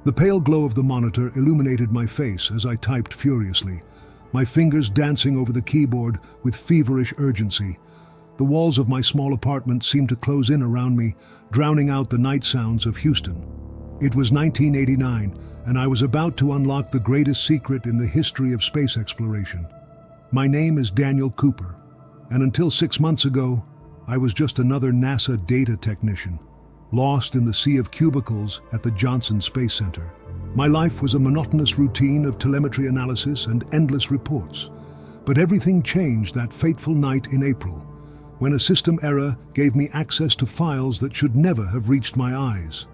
The pale glow of the monitor illuminated my face as I typed furiously, my fingers dancing over the keyboard with feverish urgency. The walls of my small apartment seemed to close in around me, drowning out the night sounds of Houston. It was 1989, and I was about to unlock the greatest secret in the history of space exploration. My name is Daniel Cooper, and until 6 months ago, I was just another NASA data technician, lost in the sea of cubicles at the Johnson Space Center. My life was a monotonous routine of telemetry analysis and endless reports. But everything changed that fateful night in April, when a system error gave me access to files that should never have reached my eyes.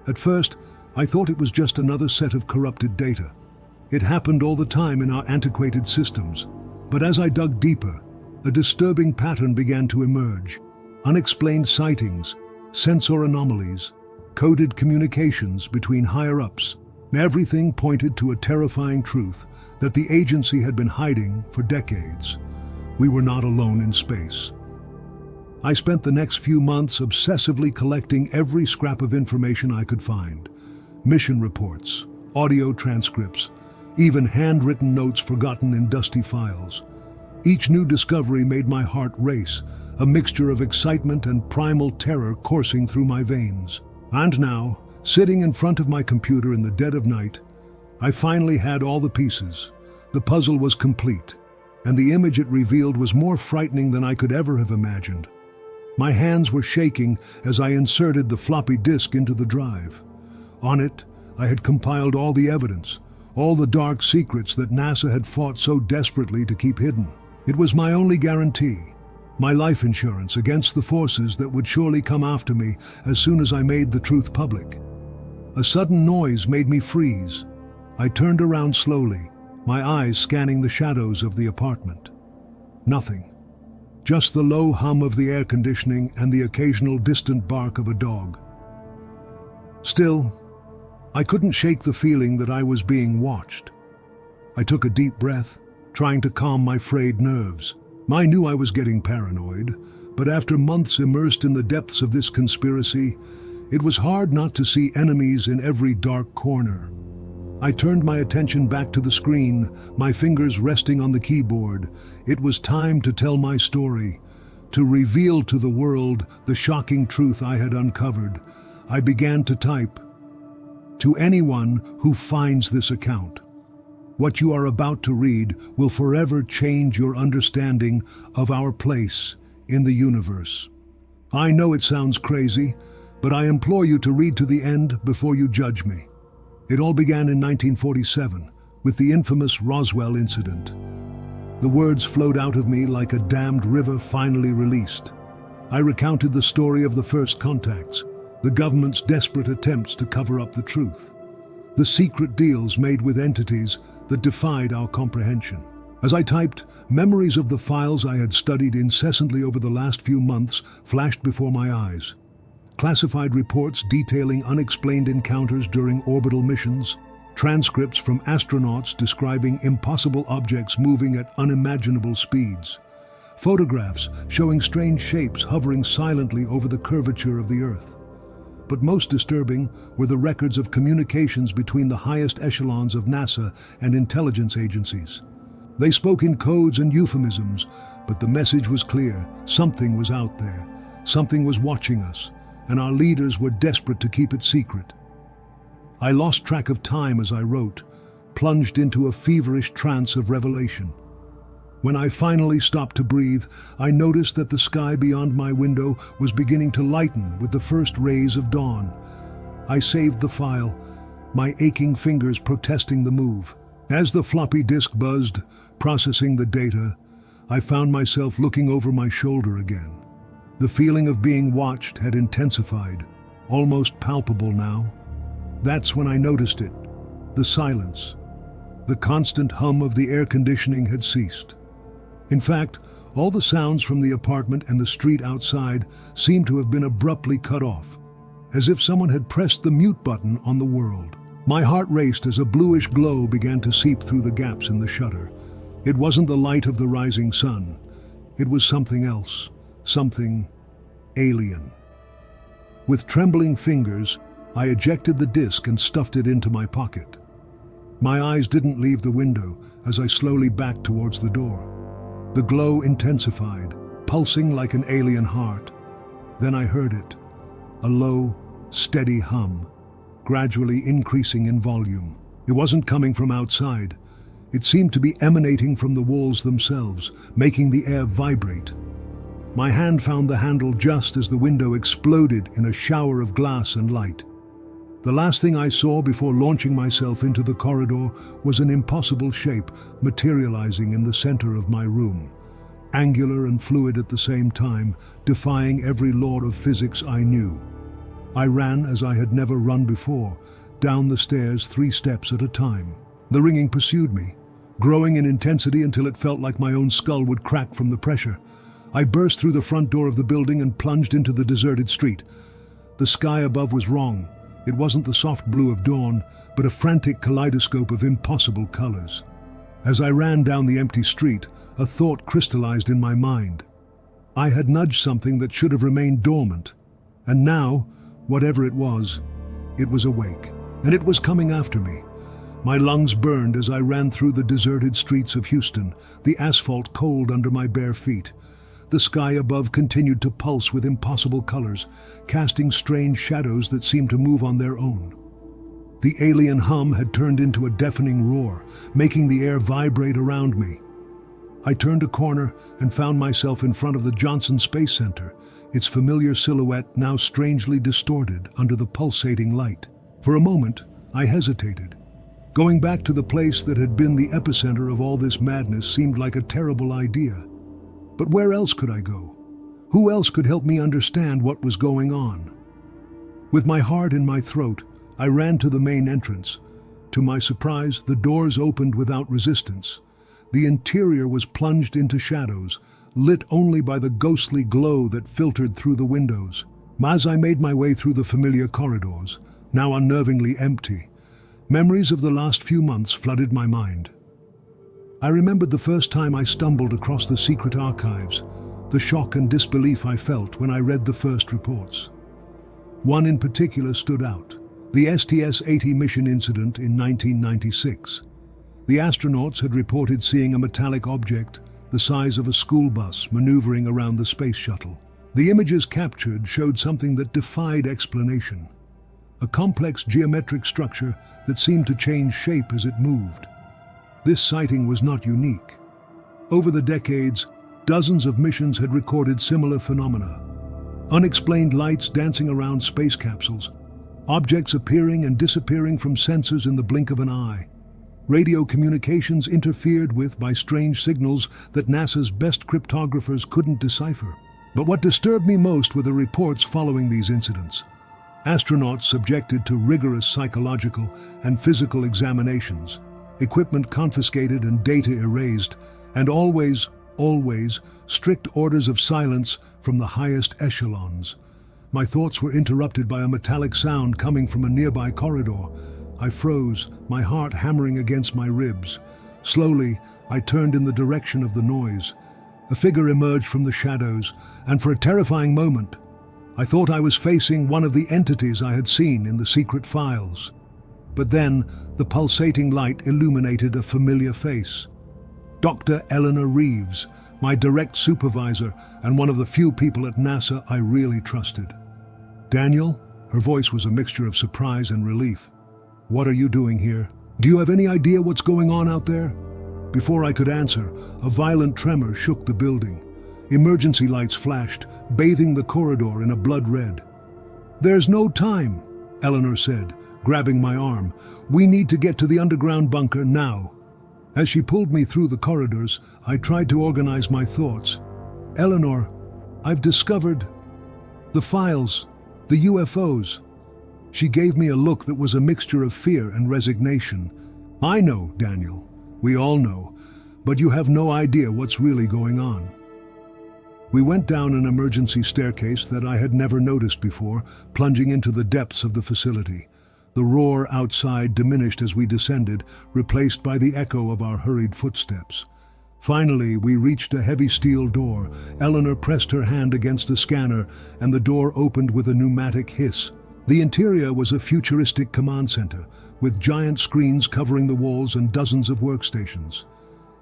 At first, I thought it was just another set of corrupted data. It happened all the time in our antiquated systems. But as I dug deeper, a disturbing pattern began to emerge. Unexplained sightings, sensor anomalies, coded communications between higher-ups. Everything pointed to a terrifying truth that the agency had been hiding for decades. We were not alone in space. I spent the next few months obsessively collecting every scrap of information I could find. Mission reports, audio transcripts, even handwritten notes forgotten in dusty files. Each new discovery made my heart race, a mixture of excitement and primal terror coursing through my veins. And now, sitting in front of my computer in the dead of night, I finally had all the pieces. The puzzle was complete, and the image it revealed was more frightening than I could ever have imagined. My hands were shaking as I inserted the floppy disk into the drive. On it, I had compiled all the evidence, all the dark secrets that NASA had fought so desperately to keep hidden. It was my only guarantee, my life insurance against the forces that would surely come after me as soon as I made the truth public. A sudden noise made me freeze. I turned around slowly, my eyes scanning the shadows of the apartment. Nothing. Just the low hum of the air conditioning and the occasional distant bark of a dog. Still, I couldn't shake the feeling that I was being watched. I took a deep breath, trying to calm my frayed nerves. I knew I was getting paranoid, but after months immersed in the depths of this conspiracy, it was hard not to see enemies in every dark corner. I turned my attention back to the screen, my fingers resting on the keyboard. It was time to tell my story, to reveal to the world the shocking truth I had uncovered. I began to type, "To anyone who finds this account, what you are about to read will forever change your understanding of our place in the universe." I know it sounds crazy, but I implore you to read to the end before you judge me. It all began in 1947, with the infamous Roswell incident. The words flowed out of me like a dammed river finally released. I recounted the story of the first contacts, the government's desperate attempts to cover up the truth, the secret deals made with entities that defied our comprehension. As I typed, memories of the files I had studied incessantly over the last few months flashed before my eyes. Classified reports detailing unexplained encounters during orbital missions, transcripts from astronauts describing impossible objects moving at unimaginable speeds, photographs showing strange shapes hovering silently over the curvature of the Earth. But most disturbing were the records of communications between the highest echelons of NASA and intelligence agencies. They spoke in codes and euphemisms, but the message was clear. Something was out there. Something was watching us, and our leaders were desperate to keep it secret. I lost track of time as I wrote, plunged into a feverish trance of revelation. When I finally stopped to breathe, I noticed that the sky beyond my window was beginning to lighten with the first rays of dawn. I saved the file, my aching fingers protesting the move. As the floppy disk buzzed, processing the data, I found myself looking over my shoulder again. The feeling of being watched had intensified, almost palpable now. That's when I noticed it, the silence. The constant hum of the air conditioning had ceased. In fact, all the sounds from the apartment and the street outside seemed to have been abruptly cut off, as if someone had pressed the mute button on the world. My heart raced as a bluish glow began to seep through the gaps in the shutter. It wasn't the light of the rising sun. It was something else, something alien. With trembling fingers, I ejected the disc and stuffed it into my pocket. My eyes didn't leave the window as I slowly backed towards the door. The glow intensified, pulsing like an alien heart. Then I heard it, a low, steady hum, gradually increasing in volume. It wasn't coming from outside. It seemed to be emanating from the walls themselves, making the air vibrate. My hand found the handle just as the window exploded in a shower of glass and light. The last thing I saw before launching myself into the corridor was an impossible shape materializing in the center of my room, angular and fluid at the same time, defying every law of physics I knew. I ran as I had never run before, down the stairs 3 steps at a time. The ringing pursued me, growing in intensity until it felt like my own skull would crack from the pressure. I burst through the front door of the building and plunged into the deserted street. The sky above was wrong. It wasn't the soft blue of dawn, but a frantic kaleidoscope of impossible colors. As I ran down the empty street, a thought crystallized in my mind. I had nudged something that should have remained dormant, and now, whatever it was awake, and it was coming after me. My lungs burned as I ran through the deserted streets of Houston, the asphalt cold under my bare feet. The sky above continued to pulse with impossible colors, casting strange shadows that seemed to move on their own. The alien hum had turned into a deafening roar, making the air vibrate around me. I turned a corner and found myself in front of the Johnson Space Center, its familiar silhouette now strangely distorted under the pulsating light. For a moment, I hesitated. Going back to the place that had been the epicenter of all this madness seemed like a terrible idea. But where else could I go? Who else could help me understand what was going on? With my heart in my throat, I ran to the main entrance. To my surprise, the doors opened without resistance. The interior was plunged into shadows, lit only by the ghostly glow that filtered through the windows. As I made my way through the familiar corridors, now unnervingly empty, memories of the last few months flooded my mind. I remembered the first time I stumbled across the secret archives, the shock and disbelief I felt when I read the first reports. One in particular stood out, the STS-80 mission incident in 1996. The astronauts had reported seeing a metallic object the size of a school bus maneuvering around the space shuttle. The images captured showed something that defied explanation, a complex geometric structure that seemed to change shape as it moved. This sighting was not unique. Over the decades, dozens of missions had recorded similar phenomena. Unexplained lights dancing around space capsules, objects appearing and disappearing from sensors in the blink of an eye, radio communications interfered with by strange signals that NASA's best cryptographers couldn't decipher. But what disturbed me most were the reports following these incidents. Astronauts subjected to rigorous psychological and physical examinations, equipment confiscated and data erased, and always strict orders of silence from the highest echelons. My thoughts were interrupted by a metallic sound coming from a nearby corridor. I froze, my heart hammering against my ribs. Slowly, I turned in the direction of the noise. A figure emerged from the shadows, and for a terrifying moment, I thought I was facing one of the entities I had seen in the secret files. But then, the pulsating light illuminated a familiar face. Dr. Eleanor Reeves, my direct supervisor and one of the few people at NASA I really trusted. "Daniel?" Her voice was a mixture of surprise and relief. "What are you doing here? Do you have any idea what's going on out there?" Before I could answer, a violent tremor shook the building. Emergency lights flashed, bathing the corridor in a blood red. "There's no time," Eleanor said, grabbing my arm. "We need to get to the underground bunker now." As she pulled me through the corridors, I tried to organize my thoughts. "Eleanor, I've discovered the files, the UFOs." She gave me a look that was a mixture of fear and resignation. "I know, Daniel. We all know. But you have no idea what's really going on." We went down an emergency staircase that I had never noticed before, plunging into the depths of the facility. The roar outside diminished as we descended, replaced by the echo of our hurried footsteps. Finally, we reached a heavy steel door. Eleanor pressed her hand against the scanner, and the door opened with a pneumatic hiss. The interior was a futuristic command center, with giant screens covering the walls and dozens of workstations.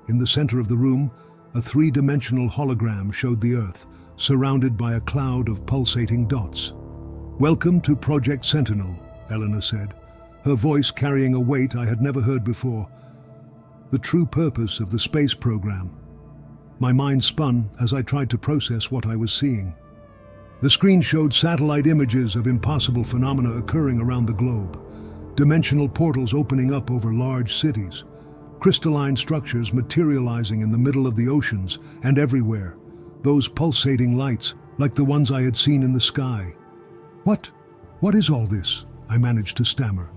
In the center of the room, a three-dimensional hologram showed the Earth, surrounded by a cloud of pulsating dots. "Welcome to Project Sentinel," Eleanor said, her voice carrying a weight I had never heard before. The true purpose of the space program. My mind spun as I tried to process what I was seeing. The screen showed satellite images of impossible phenomena occurring around the globe. Dimensional portals opening up over large cities. Crystalline structures materializing in the middle of the oceans and everywhere. Those pulsating lights, like the ones I had seen in the sky. What is all this?" I managed to stammer.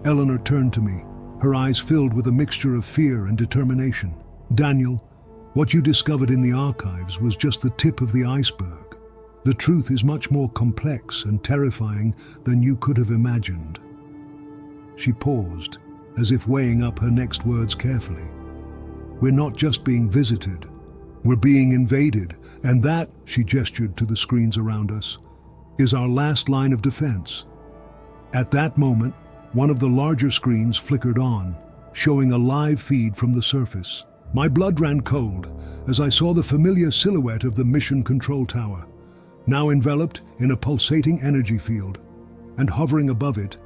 Eleanor turned to me, her eyes filled with a mixture of fear and determination. "Daniel, what you discovered in the archives was just the tip of the iceberg. The truth is much more complex and terrifying than you could have imagined." She paused, as if weighing up her next words carefully. "We're not just being visited, we're being invaded, and that," she gestured to the screens around us, "is our last line of defense." At that moment, one of the larger screens flickered on, showing a live feed from the surface. My blood ran cold as I saw the familiar silhouette of the mission control tower, now enveloped in a pulsating energy field, and hovering above it,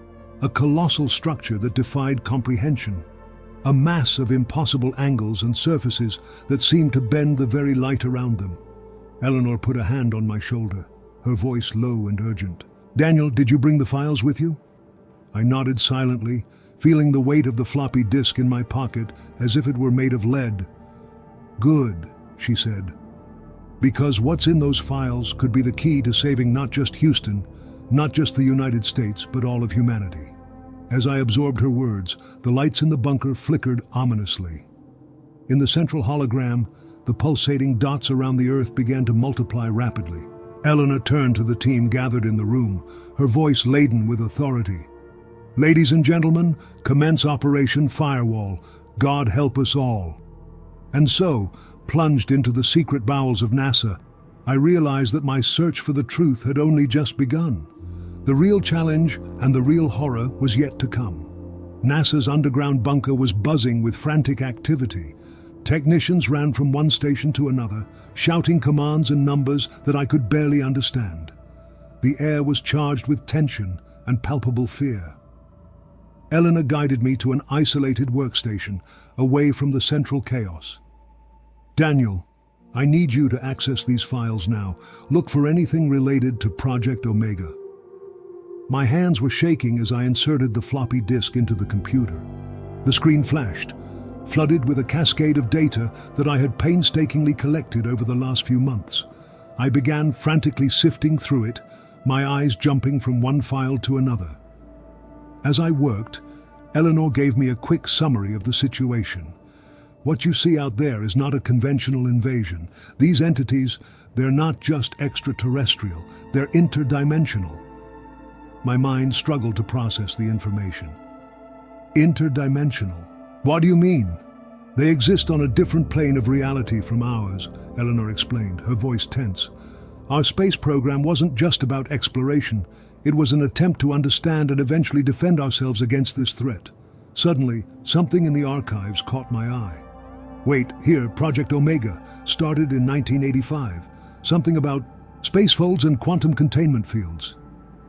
a colossal structure that defied comprehension, a mass of impossible angles and surfaces that seemed to bend the very light around them. Eleanor put a hand on my shoulder, her voice low and urgent. "Daniel, did you bring the files with you?" I nodded silently, feeling the weight of the floppy disk in my pocket as if it were made of lead. "Good," she said, "because what's in those files could be the key to saving not just Houston, not just the United States, but all of humanity." As I absorbed her words, the lights in the bunker flickered ominously. In the central hologram, the pulsating dots around the Earth began to multiply rapidly. Eleanor turned to the team gathered in the room, her voice laden with authority. "Ladies and gentlemen, commence Operation Firewall. God help us all." And so, plunged into the secret bowels of NASA, I realized that my search for the truth had only just begun. The real challenge and the real horror was yet to come. NASA's underground bunker was buzzing with frantic activity. Technicians ran from one station to another, shouting commands and numbers that I could barely understand. The air was charged with tension and palpable fear. Eleanor guided me to an isolated workstation, away from the central chaos. "Daniel, I need you to access these files now. Look for anything related to Project Omega." My hands were shaking as I inserted the floppy disk into the computer. The screen flashed, flooded with a cascade of data that I had painstakingly collected over the last few months. I began frantically sifting through it, my eyes jumping from one file to another. As I worked, Eleanor gave me a quick summary of the situation. "What you see out there is not a conventional invasion. These entities, they're not just extraterrestrial, they're interdimensional." My mind struggled to process the information. "Interdimensional? What do you mean?" "They exist on a different plane of reality from ours," Eleanor explained, her voice tense. "Our space program wasn't just about exploration. It was an attempt to understand and eventually defend ourselves against this threat. Suddenly, something in the archives caught my eye. Wait, here, Project Omega, started in 1985. Something about space folds and quantum containment fields."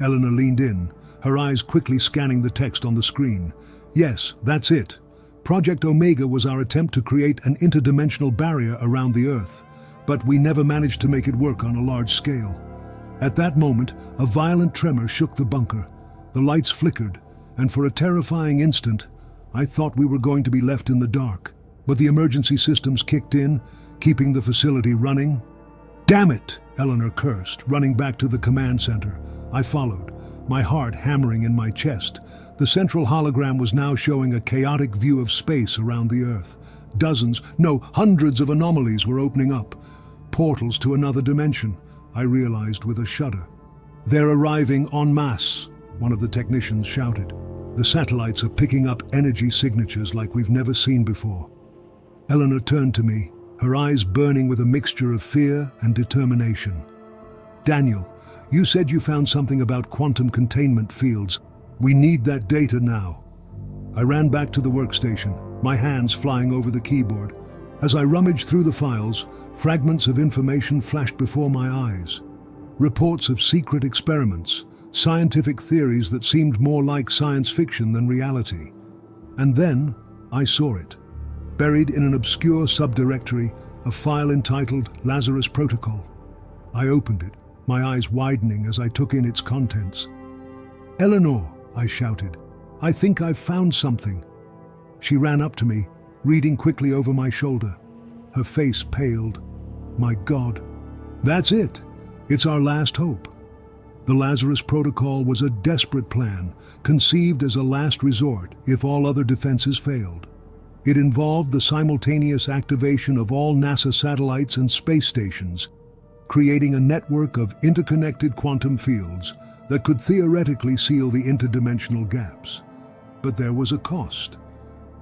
Eleanor leaned in, her eyes quickly scanning the text on the screen. "Yes, that's it. Project Omega was our attempt to create an interdimensional barrier around the Earth, but we never managed to make it work on a large scale. At that moment, a violent tremor shook the bunker. The lights flickered, and for a terrifying instant, I thought we were going to be left in the dark. But the emergency systems kicked in, keeping the facility running. "Damn it!" Eleanor cursed, running back to the command center. I followed, my heart hammering in my chest. The central hologram was now showing a chaotic view of space around the Earth. Dozens, no, hundreds of anomalies were opening up. Portals to another dimension, I realized with a shudder. "They're arriving en masse," one of the technicians shouted. "The satellites are picking up energy signatures like we've never seen before." Eleanor turned to me, her eyes burning with a mixture of fear and determination. "Daniel, You said you found something about quantum containment fields. We need that data now. I ran back to the workstation, my hands flying over the keyboard. As I rummaged through the files, fragments of information flashed before my eyes. Reports of secret experiments, scientific theories that seemed more like science fiction than reality. And then, I saw it. Buried in an obscure subdirectory, a file entitled Lazarus Protocol. I opened it, my eyes widening as I took in its contents. "Eleanor," I shouted, "I think I've found something." She ran up to me, reading quickly over my shoulder. Her face paled. "My God. That's it. It's our last hope." The Lazarus Protocol was a desperate plan, conceived as a last resort if all other defenses failed. It involved the simultaneous activation of all NASA satellites and space stations, creating a network of interconnected quantum fields that could theoretically seal the interdimensional gaps. But there was a cost.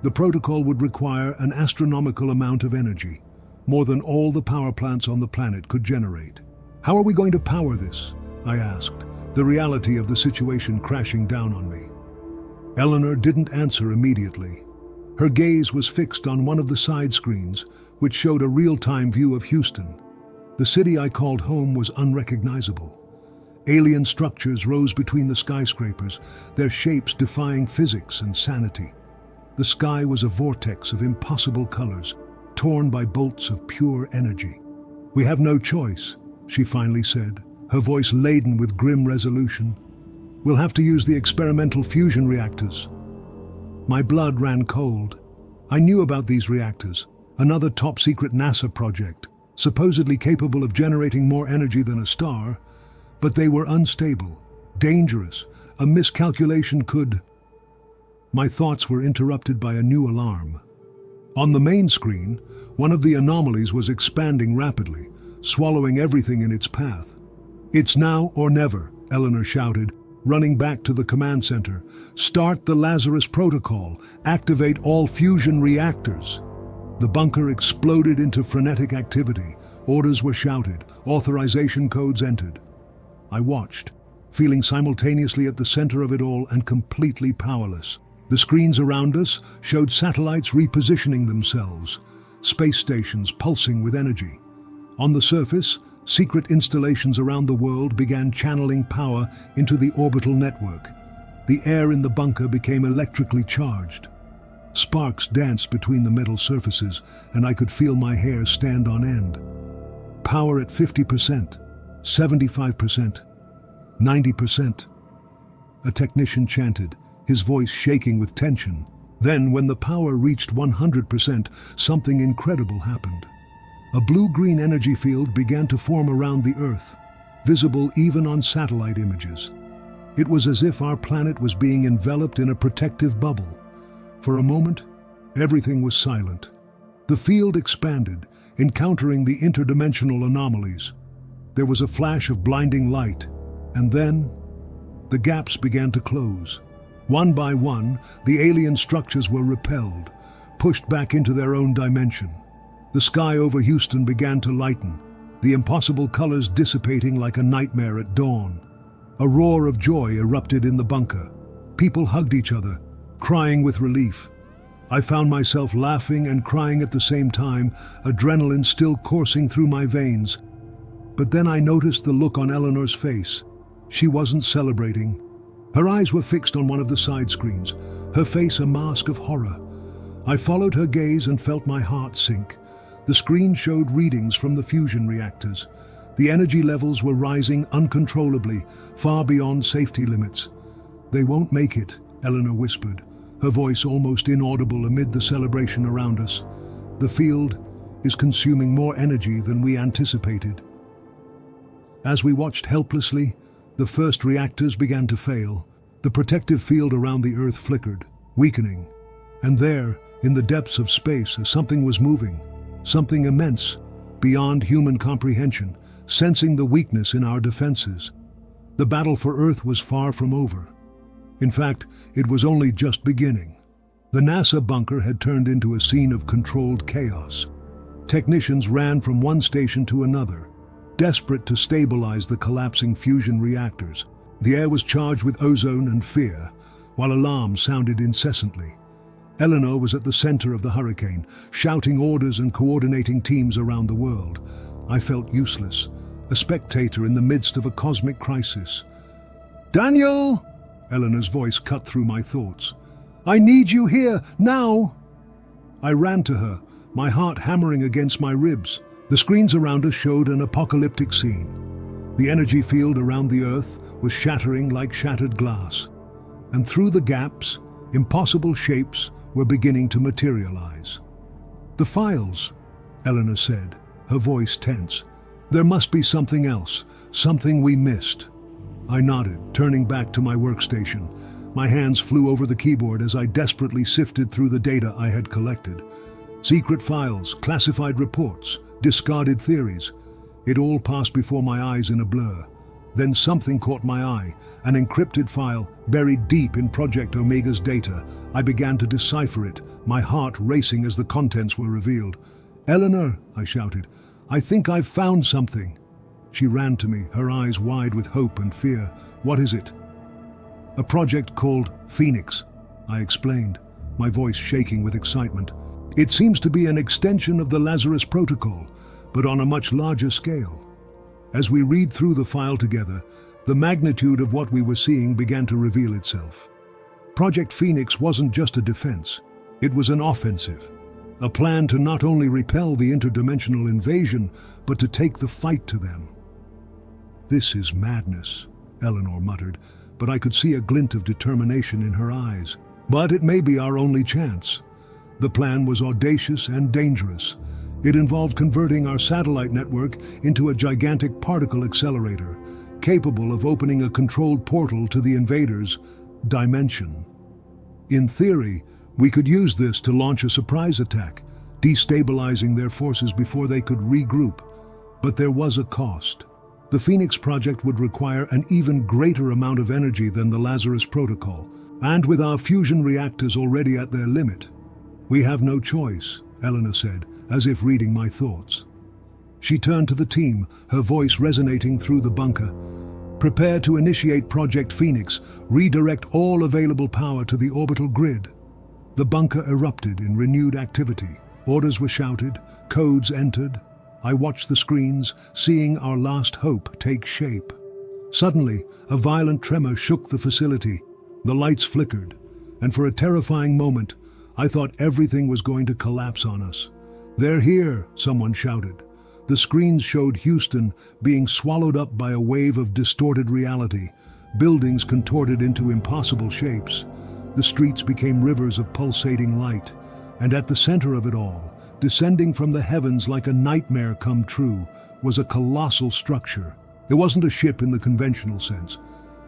The protocol would require an astronomical amount of energy, more than all the power plants on the planet could generate. "How are we going to power this?" I asked, the reality of the situation crashing down on me. Eleanor didn't answer immediately. Her gaze was fixed on one of the side screens, which showed a real-time view of Houston. The city I called home was unrecognizable. Alien structures rose between the skyscrapers, their shapes defying physics and sanity. The sky was a vortex of impossible colors, torn by bolts of pure energy. "We have no choice," she finally said, her voice laden with grim resolution. "We'll have to use the experimental fusion reactors." My blood ran cold. I knew about these reactors, another top-secret NASA project, supposedly capable of generating more energy than a star, but they were unstable, dangerous. A miscalculation could... My thoughts were interrupted by a new alarm. On the main screen, one of the anomalies was expanding rapidly, swallowing everything in its path. "It's now or never," Eleanor shouted, running back to the command center. "Start the Lazarus Protocol. Activate all fusion reactors." The bunker exploded into frenetic activity. Orders were shouted. Authorization codes entered. I watched, feeling simultaneously at the center of it all and completely powerless. The screens around us showed satellites repositioning themselves, space stations pulsing with energy. On the surface, secret installations around the world began channeling power into the orbital network. The air in the bunker became electrically charged. Sparks danced between the metal surfaces, and I could feel my hair stand on end. Power at 50%, 75%, 90%. A technician chanted, his voice shaking with tension. Then, when the power reached 100%, something incredible happened. A blue-green energy field began to form around the Earth, visible even on satellite images. It was as if our planet was being enveloped in a protective bubble. For a moment, everything was silent. The field expanded, encountering the interdimensional anomalies. There was a flash of blinding light, and then the gaps began to close. One by one, the alien structures were repelled, pushed back into their own dimension. The sky over Houston began to lighten, the impossible colors dissipating like a nightmare at dawn. A roar of joy erupted in the bunker. People hugged each other, crying with relief. I found myself laughing and crying at the same time, adrenaline still coursing through my veins. But then I noticed the look on Eleanor's face. She wasn't celebrating. Her eyes were fixed on one of the side screens, her face a mask of horror. I followed her gaze and felt my heart sink. The screen showed readings from the fusion reactors. The energy levels were rising uncontrollably, far beyond safety limits. "They won't make it," Eleanor whispered, her voice almost inaudible amid the celebration around us. "The field is consuming more energy than we anticipated." As we watched helplessly, the first reactors began to fail. The protective field around the Earth flickered, weakening. And there, in the depths of space, something was moving. Something immense, beyond human comprehension, sensing the weakness in our defenses. The battle for Earth was far from over. In fact, it was only just beginning. The NASA bunker had turned into a scene of controlled chaos. Technicians ran from one station to another, desperate to stabilize the collapsing fusion reactors. The air was charged with ozone and fear, while alarms sounded incessantly. Eleanor was at the center of the hurricane, shouting orders and coordinating teams around the world. I felt useless, a spectator in the midst of a cosmic crisis. "Daniel!" Eleanor's voice cut through my thoughts. "I need you here, now!" I ran to her, my heart hammering against my ribs. The screens around us showed an apocalyptic scene. The energy field around the Earth was shattering like shattered glass. And through the gaps, impossible shapes were beginning to materialize. "The files," Eleanor said, her voice tense. "There must be something else, something we missed." I nodded, turning back to my workstation. My hands flew over the keyboard as I desperately sifted through the data I had collected. Secret files, classified reports, discarded theories. It all passed before my eyes in a blur. Then something caught my eye, an encrypted file buried deep in Project Omega's data. I began to decipher it, my heart racing as the contents were revealed. "Eleanor," I shouted, "I think I've found something." She ran to me, her eyes wide with hope and fear. "What is it?" "A project called Phoenix," I explained, my voice shaking with excitement. "It seems to be an extension of the Lazarus Protocol, but on a much larger scale." As we read through the file together, the magnitude of what we were seeing began to reveal itself. Project Phoenix wasn't just a defense, it was an offensive. A plan to not only repel the interdimensional invasion, but to take the fight to them. "This is madness," Eleanor muttered, but I could see a glint of determination in her eyes. "But it may be our only chance." The plan was audacious and dangerous. It involved converting our satellite network into a gigantic particle accelerator, capable of opening a controlled portal to the invaders' dimension. In theory, we could use this to launch a surprise attack, destabilizing their forces before they could regroup. But there was a cost. The Phoenix project would require an even greater amount of energy than the Lazarus Protocol, and with our fusion reactors already at their limit. "We have no choice," Eleanor said, as if reading my thoughts. She turned to the team, her voice resonating through the bunker. "Prepare to initiate Project Phoenix. Redirect all available power to the orbital grid." The bunker erupted in renewed activity. Orders were shouted, codes entered. I watched the screens, seeing our last hope take shape. Suddenly, a violent tremor shook the facility. The lights flickered, and for a terrifying moment, I thought everything was going to collapse on us. "They're here," someone shouted. The screens showed Houston being swallowed up by a wave of distorted reality, buildings contorted into impossible shapes. The streets became rivers of pulsating light, and at the center of it all, descending from the heavens like a nightmare come true, was a colossal structure. It wasn't a ship in the conventional sense.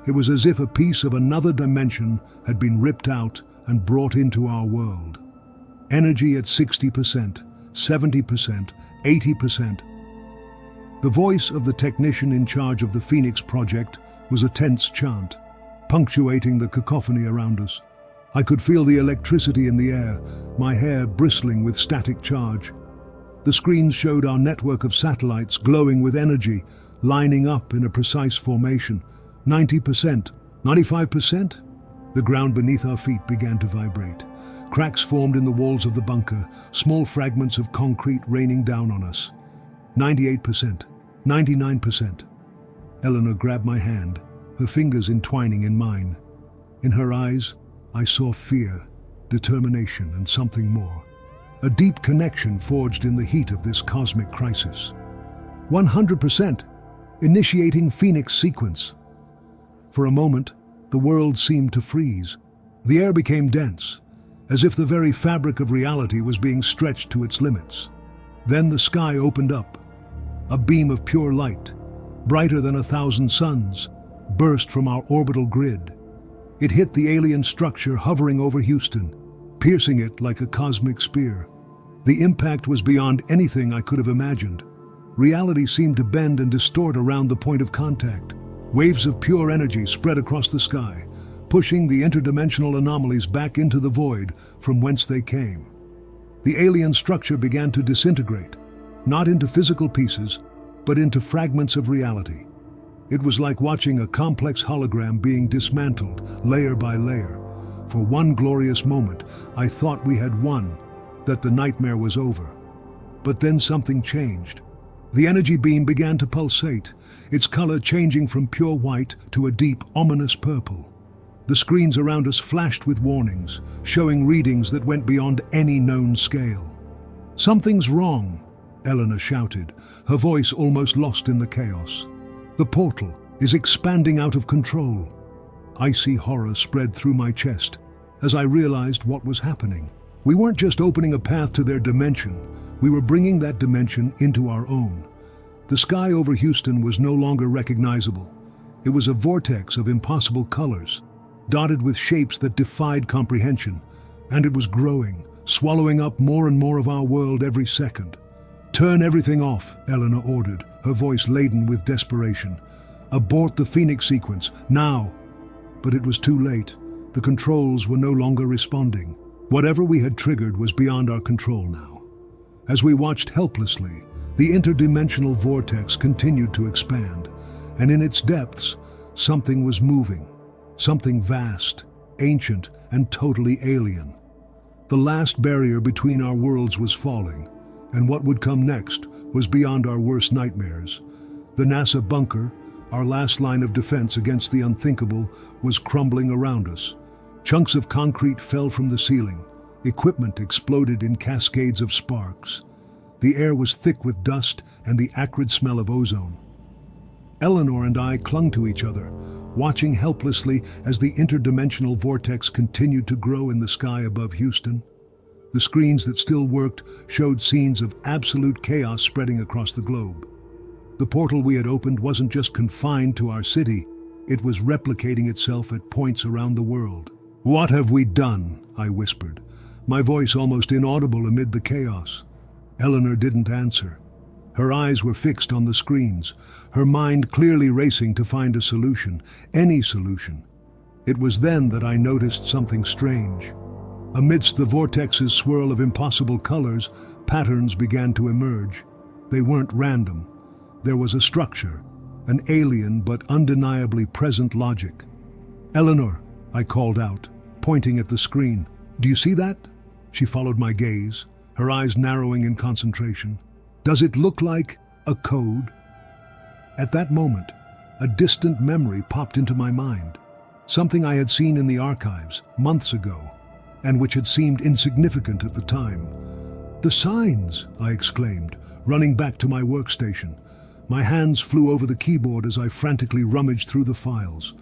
It was as if a piece of another dimension had been ripped out and brought into our world. Energy at 60%, 70%, 80%. The voice of the technician in charge of the Phoenix project was a tense chant, punctuating the cacophony around us. I could feel the electricity in the air, my hair bristling with static charge. The screens showed our network of satellites glowing with energy, lining up in a precise formation. 90%, 95%? The ground beneath our feet began to vibrate. Cracks formed in the walls of the bunker, small fragments of concrete raining down on us. 98%, 99%. Eleanor grabbed my hand, her fingers entwining in mine. In her eyes, I saw fear, determination, and something more. A deep connection forged in the heat of this cosmic crisis. 100%, initiating Phoenix sequence. For a moment, the world seemed to freeze. The air became dense, as if the very fabric of reality was being stretched to its limits. Then the sky opened up. A beam of pure light, brighter than 1,000 suns, burst from our orbital grid. It hit the alien structure hovering over Houston, piercing it like a cosmic spear. The impact was beyond anything I could have imagined. Reality seemed to bend and distort around the point of contact. Waves of pure energy spread across the sky, pushing the interdimensional anomalies back into the void from whence they came. The alien structure began to disintegrate, not into physical pieces, but into fragments of reality. It was like watching a complex hologram being dismantled, layer by layer. For one glorious moment, I thought we had won, that the nightmare was over. But then something changed. The energy beam began to pulsate, its color changing from pure white to a deep, ominous purple. The screens around us flashed with warnings, showing readings that went beyond any known scale. "Something's wrong," Eleanor shouted, her voice almost lost in the chaos. "The portal is expanding out of control." Icy horror spread through my chest as I realized what was happening. We weren't just opening a path to their dimension, we were bringing that dimension into our own. The sky over Houston was no longer recognizable. It was a vortex of impossible colors, dotted with shapes that defied comprehension, and it was growing, swallowing up more and more of our world every second. "Turn everything off," Eleanor ordered, her voice laden with desperation. "Abort the Phoenix sequence, now!" But it was too late. The controls were no longer responding. Whatever we had triggered was beyond our control now. As we watched helplessly, the interdimensional vortex continued to expand, and in its depths, something was moving. Something vast, ancient, and totally alien. The last barrier between our worlds was falling, and what would come next was beyond our worst nightmares. The NASA bunker, our last line of defense against the unthinkable, was crumbling around us. Chunks of concrete fell from the ceiling. Equipment exploded in cascades of sparks. The air was thick with dust and the acrid smell of ozone. Eleanor and I clung to each other, watching helplessly as the interdimensional vortex continued to grow in the sky above Houston. The screens that still worked showed scenes of absolute chaos spreading across the globe. The portal we had opened wasn't just confined to our city, it was replicating itself at points around the world. "What have we done?" I whispered, my voice almost inaudible amid the chaos. Eleanor didn't answer. Her eyes were fixed on the screens, her mind clearly racing to find a solution, any solution. It was then that I noticed something strange. Amidst the vortex's swirl of impossible colors, patterns began to emerge. They weren't random. There was a structure, an alien but undeniably present logic. "Eleanor," I called out, pointing at the screen. "Do you see that?" She followed my gaze, her eyes narrowing in concentration. "Does it look like a code?" At that moment, a distant memory popped into my mind. Something I had seen in the archives months ago, and which had seemed insignificant at the time. "The signs!" I exclaimed, running back to my workstation. My hands flew over the keyboard as I frantically rummaged through the files.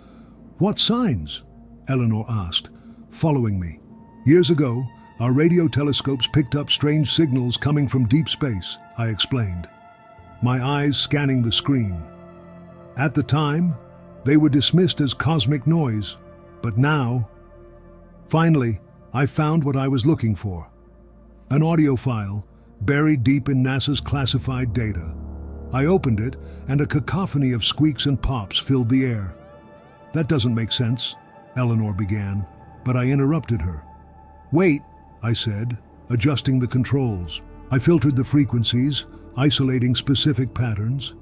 "What signs?" Eleanor asked, following me. "Years ago, our radio telescopes picked up strange signals coming from deep space," I explained, my eyes scanning the screen. "At the time, they were dismissed as cosmic noise, but now..." Finally, I found what I was looking for. An audio file, buried deep in NASA's classified data. I opened it, and a cacophony of squeaks and pops filled the air. "That doesn't make sense," Eleanor began, but I interrupted her. "Wait," I said, adjusting the controls. I filtered the frequencies, isolating specific patterns.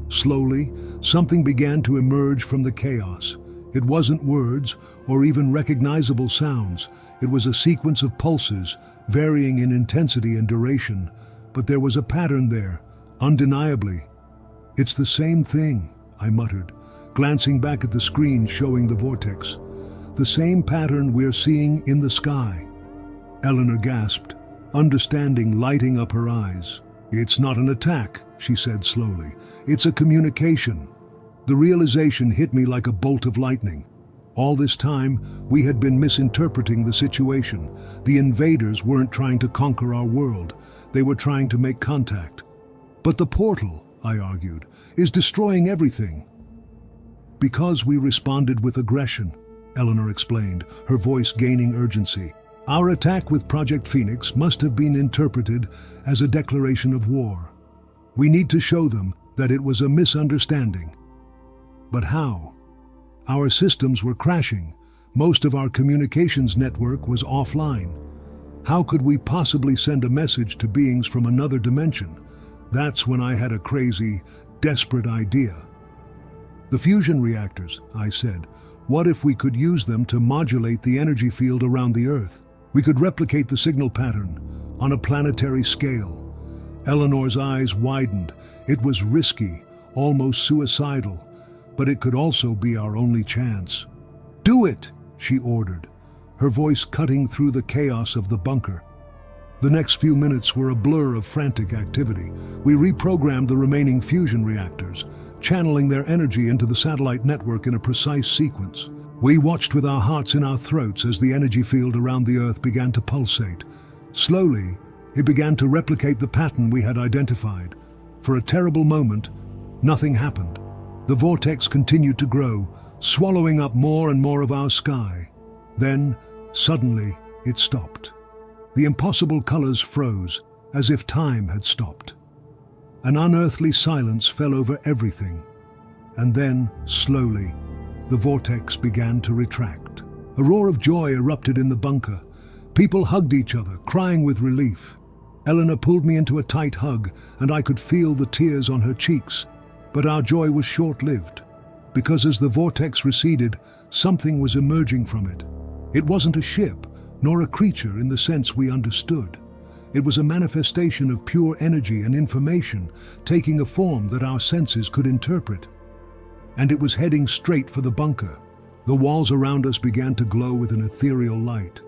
Slowly, something began to emerge from the chaos. It wasn't words or even recognizable sounds. It was a sequence of pulses, varying in intensity and duration, but there was a pattern there, undeniably. "It's the same thing," I muttered, glancing back at the screen showing the vortex. "The same pattern we're seeing in the sky." Eleanor gasped, understanding lighting up her eyes. "It's not an attack," she said slowly. "It's a communication." The realization hit me like a bolt of lightning. All this time, we had been misinterpreting the situation. The invaders weren't trying to conquer our world. They were trying to make contact. "But the portal," I argued, "is destroying everything." "Because we responded with aggression," Eleanor explained, her voice gaining urgency. "Our attack with Project Phoenix must have been interpreted as a declaration of war. We need to show them that it was a misunderstanding." But how? Our systems were crashing. Most of our communications network was offline. How could we possibly send a message to beings from another dimension? That's when I had a crazy, desperate idea. "The fusion reactors," I said. "What if we could use them to modulate the energy field around the Earth? We could replicate the signal pattern on a planetary scale." Eleanor's eyes widened. It was risky, almost suicidal, but it could also be our only chance. "Do it!" she ordered, her voice cutting through the chaos of the bunker. The next few minutes were a blur of frantic activity. We reprogrammed the remaining fusion reactors, channeling their energy into the satellite network in a precise sequence. We watched with our hearts in our throats as the energy field around the Earth began to pulsate. Slowly, it began to replicate the pattern we had identified. For a terrible moment, nothing happened. The vortex continued to grow, swallowing up more and more of our sky. Then, suddenly, it stopped. The impossible colors froze, as if time had stopped. An unearthly silence fell over everything. And then, slowly, the vortex began to retract. A roar of joy erupted in the bunker. People hugged each other, crying with relief. Eleanor pulled me into a tight hug, and I could feel the tears on her cheeks. But our joy was short-lived, because as the vortex receded, something was emerging from it. It wasn't a ship, nor a creature in the sense we understood. It was a manifestation of pure energy and information, taking a form that our senses could interpret. And it was heading straight for the bunker. The walls around us began to glow with an ethereal light.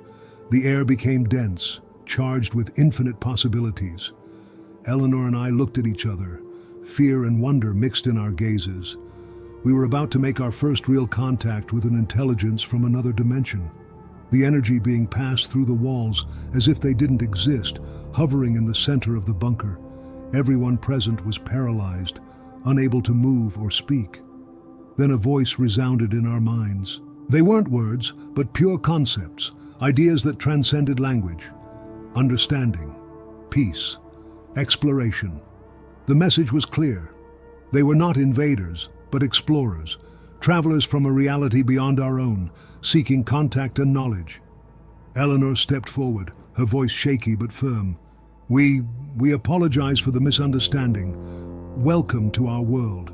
The air became dense, charged with infinite possibilities. Eleanor and I looked at each other, fear and wonder mixed in our gazes. We were about to make our first real contact with an intelligence from another dimension. The energy being passed through the walls as if they didn't exist, hovering in the center of the bunker. Everyone present was paralyzed, unable to move or speak. Then a voice resounded in our minds. They weren't words, but pure concepts, ideas that transcended language. Understanding, peace, exploration. The message was clear. They were not invaders, but explorers, travelers from a reality beyond our own, seeking contact and knowledge. Eleanor stepped forward, her voice shaky but firm. We apologize for the misunderstanding. Welcome to our world."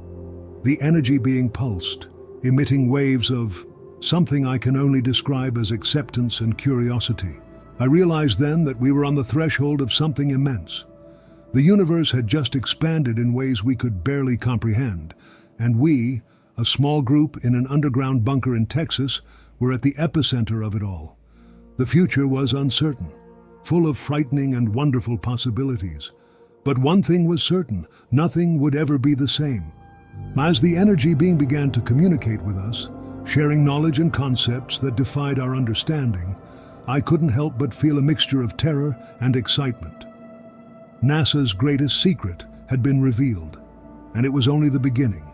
The energy being pulsed, emitting waves of something I can only describe as acceptance and curiosity. I realized then that we were on the threshold of something immense. The universe had just expanded in ways we could barely comprehend, and we, a small group in an underground bunker in Texas, were at the epicenter of it all. The future was uncertain, full of frightening and wonderful possibilities. But one thing was certain: nothing would ever be the same. As the energy being began to communicate with us, sharing knowledge and concepts that defied our understanding, I couldn't help but feel a mixture of terror and excitement. NASA's greatest secret had been revealed, and it was only the beginning.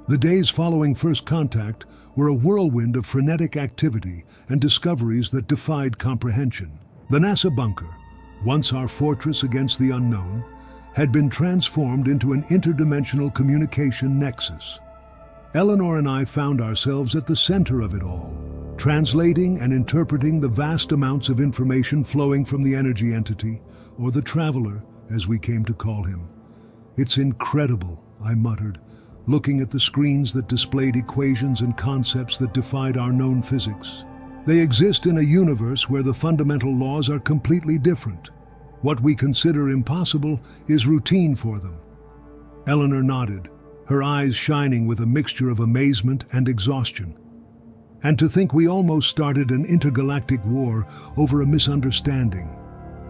The days following first contact were a whirlwind of frenetic activity and discoveries that defied comprehension. The NASA bunker, once our fortress against the unknown, had been transformed into an interdimensional communication nexus. Eleanor and I found ourselves at the center of it all, translating and interpreting the vast amounts of information flowing from the energy entity, or the traveler, as we came to call him. "It's incredible," I muttered, looking at the screens that displayed equations and concepts that defied our known physics. They exist in a universe where the fundamental laws are completely different. What we consider impossible is routine for them. Eleanor nodded, her eyes shining with a mixture of amazement and exhaustion. And to think we almost started an intergalactic war over a misunderstanding.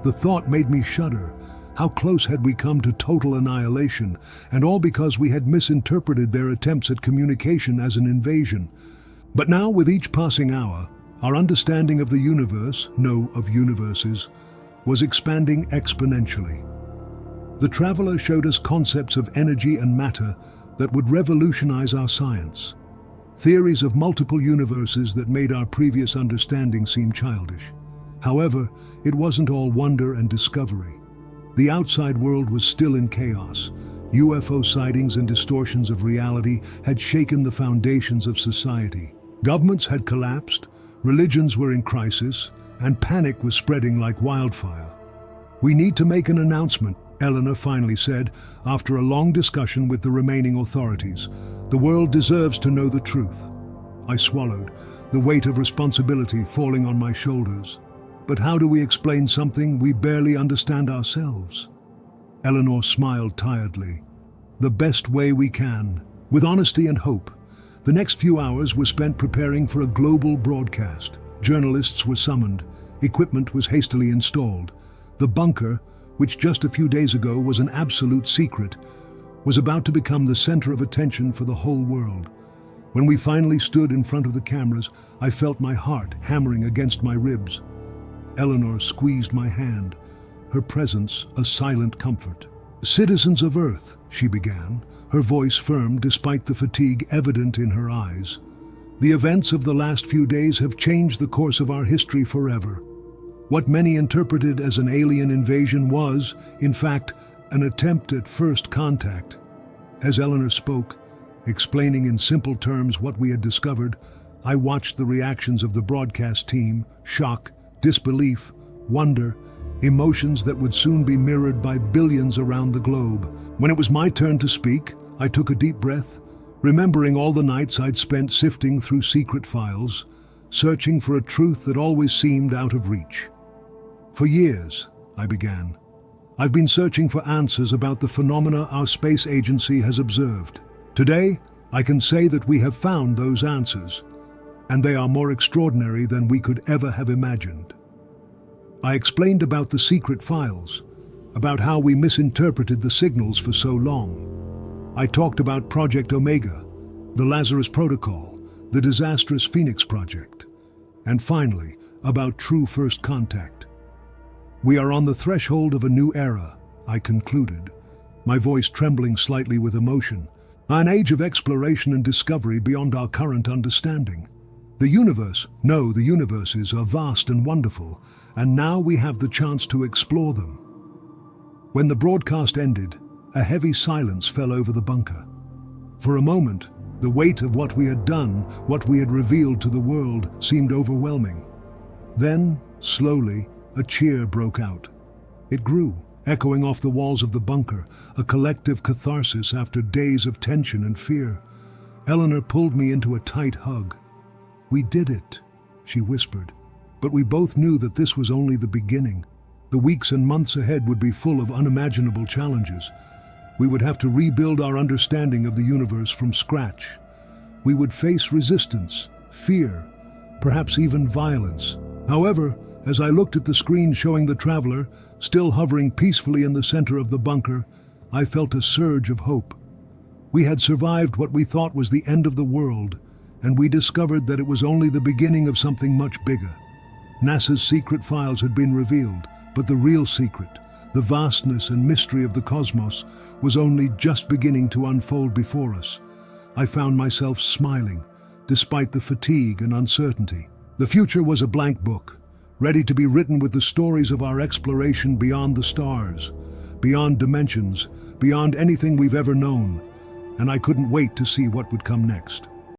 The thought made me shudder. How close had we come to total annihilation, and all because we had misinterpreted their attempts at communication as an invasion. But now, with each passing hour, our understanding of the universe, no, of universes, was expanding exponentially. The traveler showed us concepts of energy and matter that would revolutionize our science. Theories of multiple universes that made our previous understanding seem childish. However, it wasn't all wonder and discovery. The outside world was still in chaos. UFO sightings and distortions of reality had shaken the foundations of society. Governments had collapsed, religions were in crisis, and panic was spreading like wildfire. "We need to make an announcement," Eleanor finally said, after a long discussion with the remaining authorities. "The world deserves to know the truth." I swallowed, the weight of responsibility falling on my shoulders. But how do we explain something we barely understand ourselves? Eleanor smiled tiredly. "The best way we can, with honesty and hope." The next few hours were spent preparing for a global broadcast. Journalists were summoned. Equipment was hastily installed. The bunker, which just a few days ago was an absolute secret, was about to become the center of attention for the whole world. When we finally stood in front of the cameras, I felt my heart hammering against my ribs. Eleanor squeezed my hand, her presence a silent comfort. "Citizens of Earth," she began, her voice firm despite the fatigue evident in her eyes. "The events of the last few days have changed the course of our history forever. What many interpreted as an alien invasion was, in fact, an attempt at first contact." As Eleanor spoke, explaining in simple terms what we had discovered, I watched the reactions of the broadcast team: shock, disbelief, wonder, emotions that would soon be mirrored by billions around the globe. When it was my turn to speak, I took a deep breath, remembering all the nights I'd spent sifting through secret files, searching for a truth that always seemed out of reach. "For years," I began, "I've been searching for answers about the phenomena our space agency has observed. Today, I can say that we have found those answers, and they are more extraordinary than we could ever have imagined." I explained about the secret files, about how we misinterpreted the signals for so long. I talked about Project Omega, the Lazarus Protocol, the disastrous Phoenix Project, and finally, about true first contact. "We are on the threshold of a new era," I concluded, my voice trembling slightly with emotion. "An age of exploration and discovery beyond our current understanding. The universes are vast and wonderful, and now we have the chance to explore them." When the broadcast ended, a heavy silence fell over the bunker. For a moment, the weight of what we had done, what we had revealed to the world, seemed overwhelming. Then, slowly, a cheer broke out. It grew, echoing off the walls of the bunker, a collective catharsis after days of tension and fear. Eleanor pulled me into a tight hug. "We did it," she whispered. But we both knew that this was only the beginning. The weeks and months ahead would be full of unimaginable challenges. We would have to rebuild our understanding of the universe from scratch. We would face resistance, fear, perhaps even violence. However, as I looked at the screen showing the traveler, still hovering peacefully in the center of the bunker, I felt a surge of hope. We had survived what we thought was the end of the world, and we discovered that it was only the beginning of something much bigger. NASA's secret files had been revealed, but the real secret, the vastness and mystery of the cosmos, was only just beginning to unfold before us. I found myself smiling, despite the fatigue and uncertainty. The future was a blank book, ready to be written with the stories of our exploration beyond the stars, beyond dimensions, beyond anything we've ever known, and I couldn't wait to see what would come next.